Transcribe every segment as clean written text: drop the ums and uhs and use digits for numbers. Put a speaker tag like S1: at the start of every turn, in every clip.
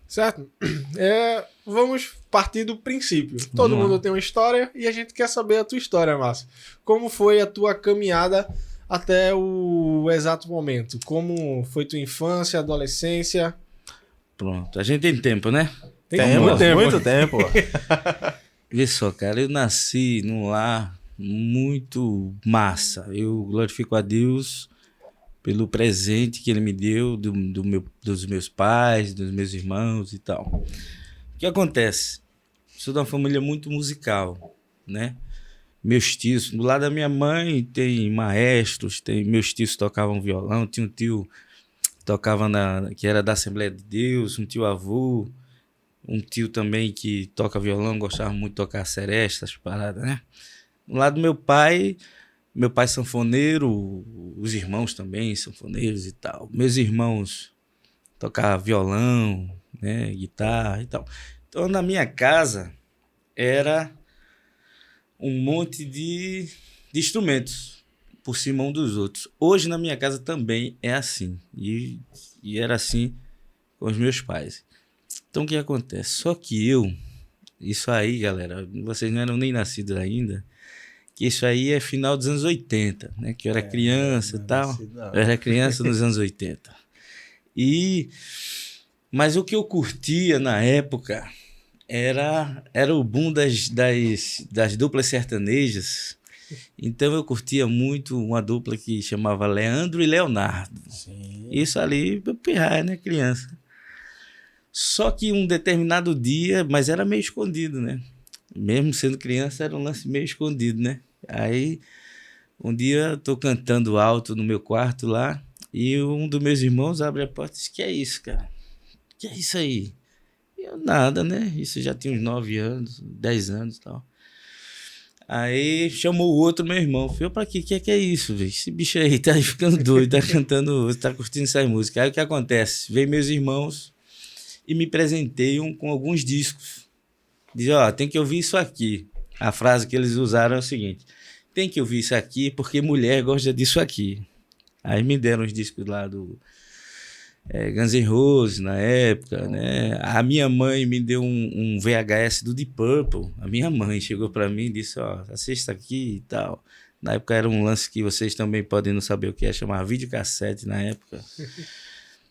S1: Certo? Vamos partir do princípio. Todo
S2: Vamos lá.
S1: mundo tem uma história e a gente quer saber a tua história, Márcio. Como foi a tua caminhada até o exato momento? Como foi tua infância, adolescência?
S2: Pronto, a gente tem tempo, né?
S1: Tem
S2: Vamos
S1: muito
S2: lá.
S1: tempo.
S3: Muito tempo.
S2: Vê só, cara, eu nasci num lar muito massa. Eu glorifico a Deus pelo presente que Ele me deu dos meus pais, dos meus irmãos e tal. O que acontece? Sou de uma família muito musical, né? Meus tios, do lado da minha mãe tem maestros, meus tios tocavam violão, tinha um tio que tocava que era da Assembleia de Deus, um tio avô, um tio também que toca violão, gostava muito de tocar seresta, essas paradas, né? Do lado do meu pai sanfoneiro, os irmãos também sanfoneiros e tal. Meus irmãos tocavam violão, né, guitarra e tal. Então na minha casa era um monte de instrumentos por cima um dos outros. Hoje na minha casa também é assim. E era assim com os meus pais. Então o que acontece? Só que isso aí, galera, vocês não eram nem nascidos ainda, que isso aí é final dos anos 80, né? Que eu era criança e tal. Eu era criança nos anos 80. Mas o que eu curtia na época era o boom das duplas sertanejas. Então eu curtia muito uma dupla que chamava Leandro e Leonardo.
S3: Sim.
S2: Isso ali, pirraia, né, criança. Só que um determinado dia, mas era meio escondido, né? Mesmo sendo criança, era um lance meio escondido, né? Aí, um dia, eu tô cantando alto no meu quarto lá, e um dos meus irmãos abre a porta e diz, que é isso, cara? Que é isso aí? E eu, nada, né? Isso já tinha uns 9 anos, 10 anos e tal. Aí, chamou o outro, meu irmão. Falei, pra quê? Que é isso, velho? Esse bicho aí tá ficando doido, tá cantando, tá curtindo essas músicas. Aí, o que acontece? Veio meus irmãos e me presenteiam com alguns discos. Diz, ó, tem que ouvir isso aqui. A frase que eles usaram é o seguinte: tem que ouvir isso aqui porque mulher gosta disso aqui. Aí me deram os discos lá do Guns N' Roses na época, né? A minha mãe me deu um VHS do Deep Purple. A minha mãe chegou para mim e disse, ó, assista aqui e tal. Na época era um lance que vocês também podem não saber o que é, chamar videocassete na época.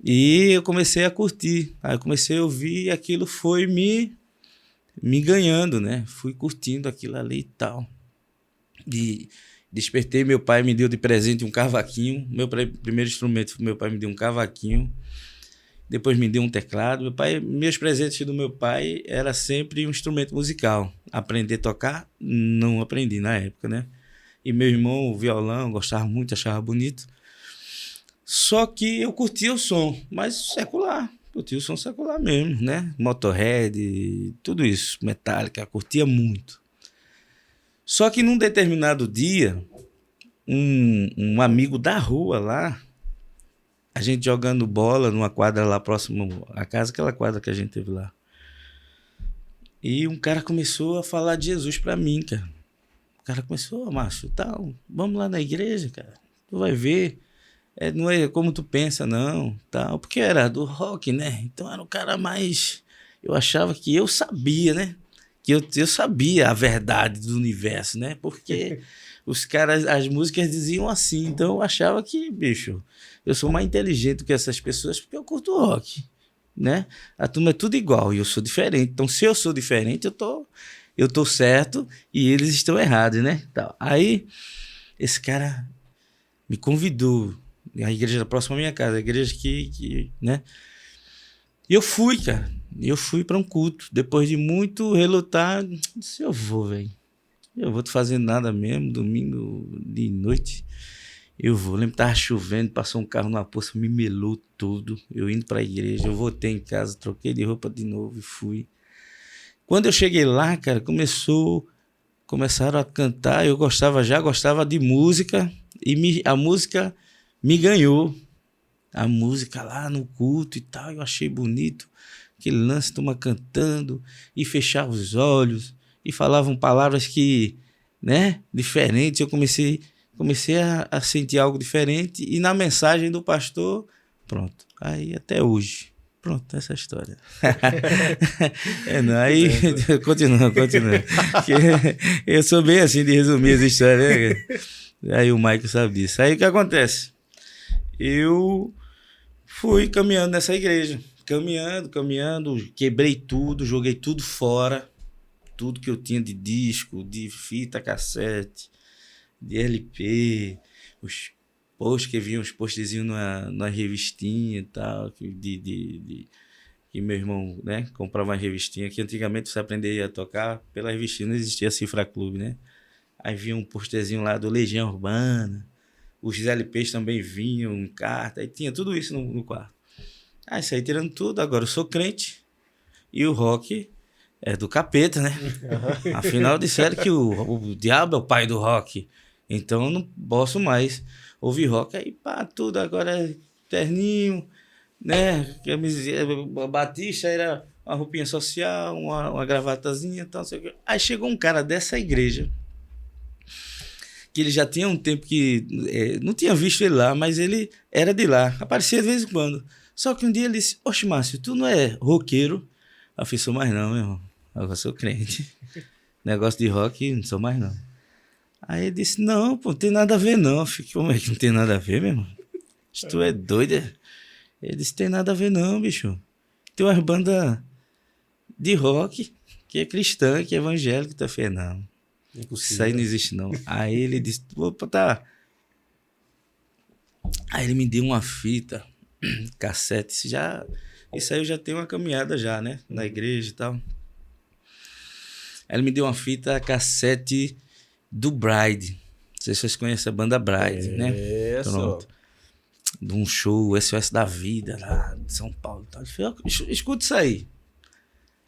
S2: E eu comecei a curtir. Aí eu comecei a ouvir e aquilo foi me ganhando, né? Fui curtindo aquilo ali e tal. E despertei, meu pai me deu de presente um cavaquinho. Meu primeiro instrumento, meu pai me deu um cavaquinho. Depois me deu um teclado. Meus presentes do meu pai era sempre um instrumento musical. Aprender a tocar, não aprendi na época, né? E meu irmão, o violão, gostava muito, achava bonito. Só que eu curtia o som, mas secular. Curtia o som secular mesmo, né? Motorhead, tudo isso, Metallica, curtia muito. Só que num determinado dia, um amigo da rua lá, a gente jogando bola numa quadra lá próximo à casa, aquela quadra que a gente teve lá. E um cara começou a falar de Jesus pra mim, cara. O cara começou, Márcio, tal, vamos lá na igreja, cara. Tu vai ver. Não é como tu pensa, não, tal. Porque era do rock, né? Então era um cara mais... Eu achava que eu sabia, né? Que eu sabia a verdade do universo, né? Porque os caras, as músicas diziam assim. Então eu achava que, bicho, eu sou mais inteligente que essas pessoas porque eu curto rock, né? A turma é tudo igual e eu sou diferente. Então se eu sou diferente, eu tô certo e eles estão errados, né? Tal. Aí esse cara me convidou. A igreja próxima à minha casa, a igreja né? E eu fui, cara. Eu fui para um culto. Depois de muito relutar, disse, eu vou, velho. Eu vou tô fazendo nada mesmo, domingo de noite. Eu vou. Lembro que tava chovendo, passou um carro numa poça, me melou tudo. Eu indo para a igreja, eu voltei em casa, troquei de roupa de novo e fui. Quando eu cheguei lá, cara, começaram a cantar, já gostava de música e a música me ganhou. A música lá no culto e tal, eu achei bonito. Aquele lance, turma cantando e fechava os olhos e falavam palavras que, né, diferentes. Eu comecei a sentir algo diferente e na mensagem do pastor, pronto. Aí até hoje, Pronto, essa é a história. Não, aí, continua. Eu sou bem assim de resumir as histórias, né? Aí o Mike sabe disso. Aí o que acontece? Eu fui caminhando nessa igreja. Caminhando, quebrei tudo, joguei tudo fora. Tudo que eu tinha de disco, de fita cassete, de LP, os posts que vinham, os postzinhos na revistinha e tal, que meu irmão, né, comprava uma revistinha, que antigamente você aprendia a tocar pela revistinha, não existia Cifra Clube, né? Aí vinha um posterzinho lá do Legião Urbana, os LPs também vinham em carta, aí tinha tudo isso no quarto. Aí saí tirando tudo, agora eu sou crente e o rock é do capeta, né? Afinal disseram que o diabo é o pai do rock, então eu não posso mais ouvir rock. Aí pá, tudo agora é terninho, né? A Batista era uma roupinha social, uma gravatazinha e tal, não sei o quê. Aí chegou um cara dessa igreja, que ele já tinha um tempo que... não tinha visto ele lá, mas ele era de lá, aparecia de vez em quando. Só que um dia ele disse, oxe, Márcio, tu não é roqueiro? Eu falei, sou mais não, meu irmão. Agora sou crente. Negócio de rock, não sou mais não. Aí ele disse, não, pô, não tem nada a ver não. Eu falei, como é que não tem nada a ver, meu irmão? Tu é doido, é? Ele disse, tem nada a ver não, bicho. Tem umas bandas de rock que é cristã, que é evangélica. Então eu falei, não, isso aí não existe não. Aí ele disse, opa, tá. Aí ele me deu uma fita, cassete, isso aí eu já tenho uma caminhada já, né? Na igreja e tal. Aí ele me deu uma fita cassete do Bride. Não sei se vocês conhecem a banda Bride, né? Pronto. De um show, SOS da Vida, lá de São Paulo. Ele falou, escuta isso aí.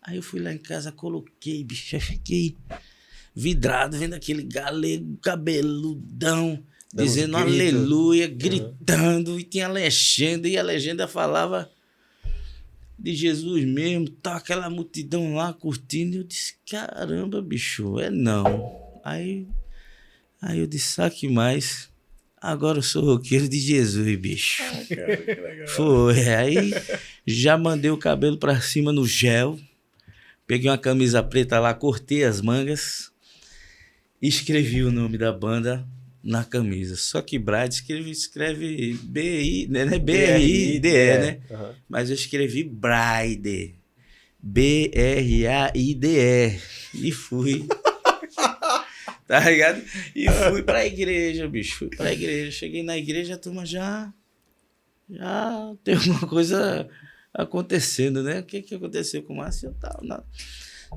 S2: Aí eu fui lá em casa, coloquei, bicho, fiquei vidrado, vendo aquele galego cabeludão, dizendo aleluia, gritando, e tinha legenda, e a legenda falava de Jesus mesmo, tá aquela multidão lá curtindo, e eu disse, caramba, bicho, não. Aí eu disse, sabe que mais? Agora eu sou roqueiro de Jesus, bicho.
S1: Cara, que legal.
S2: Foi, aí já mandei o cabelo pra cima no gel, peguei uma camisa preta lá, cortei as mangas, e escrevi o nome da banda na camisa. Só que Bride escreve B-I, né? B-R-I-D-E, né? Uhum. Mas eu escrevi Bride. B-R-A-I-D-E. E fui. Tá ligado? E fui pra igreja, bicho. Fui pra igreja. Cheguei na igreja, a turma já tem alguma coisa acontecendo, né? O que aconteceu com o Márcio e tal? Não.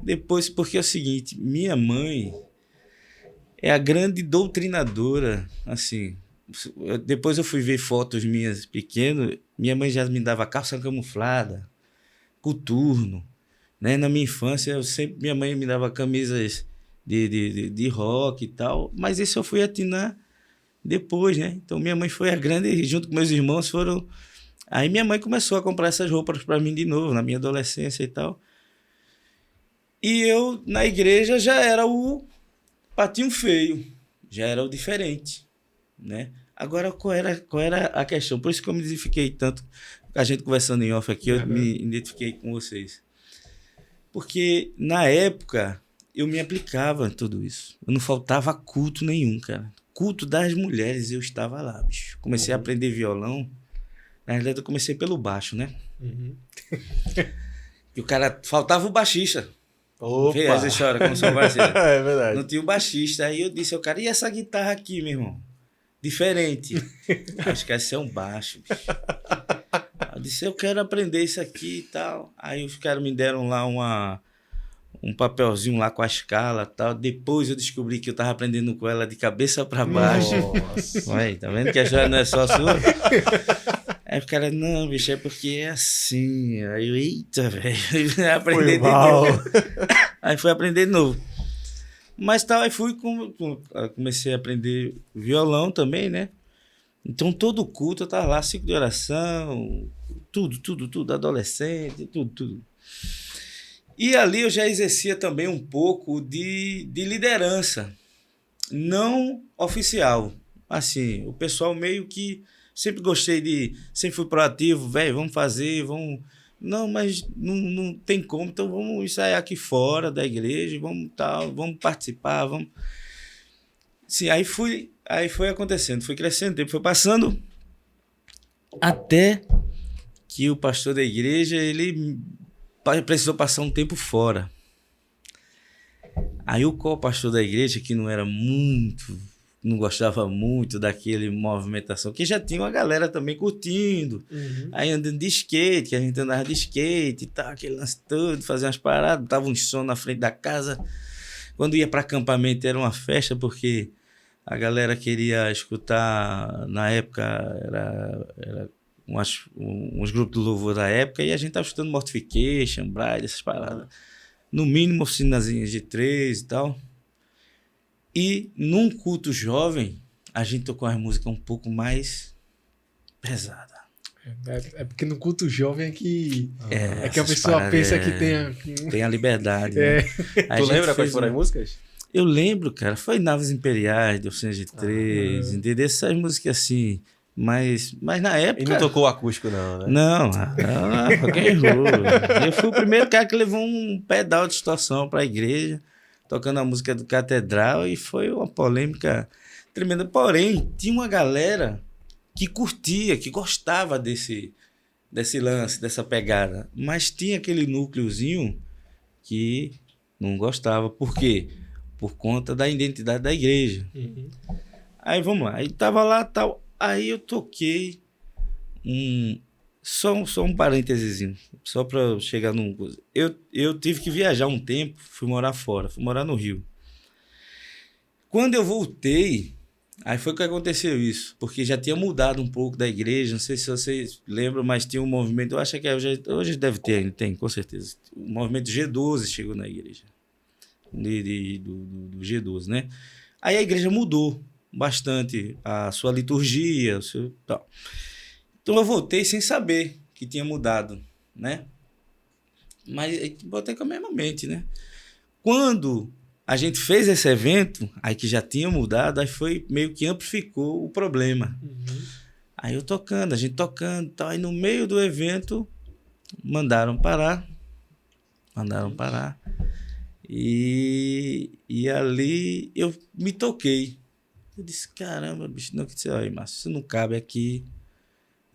S2: Depois, porque é o seguinte, minha mãe é a grande doutrinadora, assim. Depois eu fui ver fotos minhas pequeno, minha mãe já me dava calça camuflada, coturno, né? Na minha infância, minha mãe me dava camisas de rock e tal, mas isso eu fui atinar depois, né? Então minha mãe foi a grande, junto com meus irmãos foram... Aí minha mãe começou a comprar essas roupas para mim de novo, na minha adolescência e tal. E eu, na igreja, já era o patinho feio, já era o diferente, né? Agora, qual era a questão? Por isso que eu me identifiquei tanto, a gente conversando em off aqui, eu me identifiquei com vocês. Porque, na época, eu me aplicava em tudo isso. Eu não faltava culto nenhum, cara. Culto das mulheres, eu estava lá, bicho. Comecei a aprender violão. Na verdade, eu comecei pelo baixo, né? E o cara... Faltava o baixista.
S1: Opa!
S2: Vê essa história, como são baixistas.
S1: É verdade.
S2: Não tinha o baixista. Aí eu disse ao cara, e essa guitarra aqui, meu irmão? Diferente. Acho que esse é um baixo, bicho. Eu disse, eu quero aprender isso aqui e tal. Aí os caras me deram lá um papelzinho lá com a escala e tal. Depois eu descobri que eu tava aprendendo com ela de cabeça para baixo.
S1: Nossa.
S2: Ué, tá vendo que a história não é só sua? Aí o cara, não, bicho, é porque é assim. Aí eu, eita, velho, aprender de novo. Aí fui aprender de novo. Mas tal, aí comecei a aprender violão também, né? Então todo culto eu tava lá, 5 de oração, tudo, adolescente, tudo. E ali eu já exercia também um pouco de liderança, não oficial. Assim, o pessoal meio que sempre gostei sempre fui proativo, velho, vamos fazer, Não, mas não tem como, então vamos ensaiar aqui fora da igreja, vamos participar, vamos... Sim, aí foi acontecendo, foi crescendo, o tempo foi passando, até que o pastor da igreja, ele precisou passar um tempo fora. Aí o co-pastor da igreja, que não gostava muito daquele movimentação, que já tinha uma galera também curtindo, aí andando de skate, que a gente andava de skate e tal, aquele lance todo, fazia umas paradas, tava um som na frente da casa. Quando ia para acampamento era uma festa, porque a galera queria escutar, na época, era uns grupos do louvor da época, e a gente tava escutando Mortification, Bride, essas paradas. No mínimo, oficinazinhas de 3 e tal. E num culto jovem, a gente tocou uma música um pouco mais pesada.
S1: É porque no culto jovem é que a pessoa pensa que
S2: tem a liberdade.
S1: É.
S2: Né?
S3: Tu lembra quais foram as músicas?
S2: Eu lembro, cara, foi Naves Imperiais, de Oficinas de 3, entendeu? Essas músicas assim, mas na época...
S3: E não tocou o acústico não, né?
S2: Não, rock and roll. Eu fui o primeiro cara que levou um pedal de distorção para a igreja, tocando a música do Catedral, e foi uma polêmica tremenda. Porém, tinha uma galera que curtia, que gostava desse lance, dessa pegada, mas tinha aquele núcleozinho que não gostava. Por quê? Por conta da identidade da igreja. Aí vamos lá, aí tava lá, tal, aí eu toquei só um parênteses, só para chegar num... Eu tive que viajar um tempo, fui morar fora, fui morar no Rio. Quando eu voltei, aí foi que aconteceu isso, porque já tinha mudado um pouco da igreja, não sei se vocês lembram, mas tinha um movimento, eu acho que hoje deve ter, ainda tem, com certeza. O movimento G12 chegou na igreja, do G12, né? Aí a igreja mudou bastante a sua liturgia, tal. Então eu voltei sem saber que tinha mudado, né? Mas voltei com a mesma mente, né? Quando a gente fez esse evento, aí que já tinha mudado, aí foi meio que amplificou o problema. Aí a gente tocando, tal, aí no meio do evento mandaram parar. E ali eu me toquei. Eu disse, caramba, bicho, não, que isso aí, Márcio, isso não cabe aqui,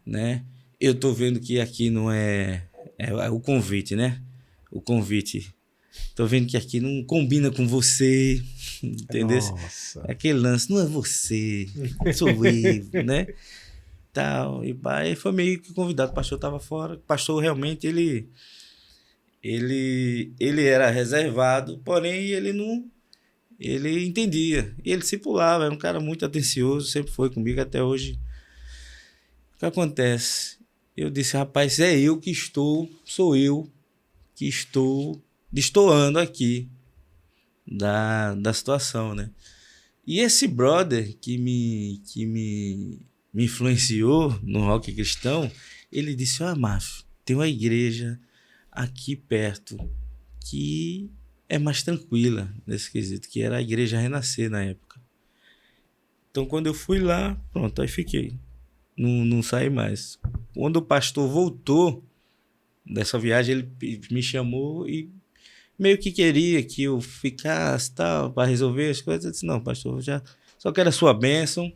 S2: né? Eu tô vendo que aqui não é o convite, né? O convite. Tô vendo que aqui não combina com você, entendeu?
S1: Nossa.
S2: Aquele lance, não é você, sou eu, né? Tal, e aí foi meio que convidado, o pastor tava fora. O pastor realmente, ele era reservado, porém ele entendia, e ele se pulava, era um cara muito atencioso, sempre foi comigo até hoje. O que acontece? Eu disse, rapaz, sou eu que estou destoando aqui da situação, né? E esse brother que me influenciou no rock cristão, ele disse, Márcio, tem uma igreja aqui perto que é mais tranquila nesse quesito, que era a Igreja Renascer na época. Então, quando eu fui lá, pronto, aí fiquei. Não saí mais. Quando o pastor voltou dessa viagem, ele me chamou e meio que queria que eu ficasse tal, para resolver as coisas. Eu disse, não, pastor, eu já só quero a sua bênção,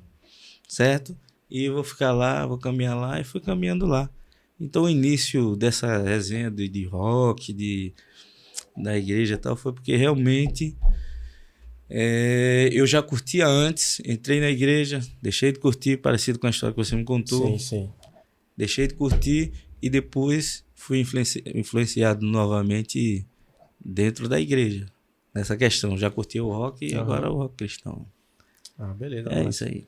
S2: certo? E eu vou ficar lá, vou caminhar lá, e fui caminhando lá. Então, o início dessa resenha de rock, da igreja e tal, foi porque realmente eu já curtia antes, entrei na igreja, deixei de curtir, parecido com a história que você me contou.
S3: Sim, sim.
S2: Deixei de curtir e depois fui influenciado novamente dentro da igreja. Nessa questão, já curtia o rock e agora o rock cristão.
S3: Beleza.
S2: É isso aí.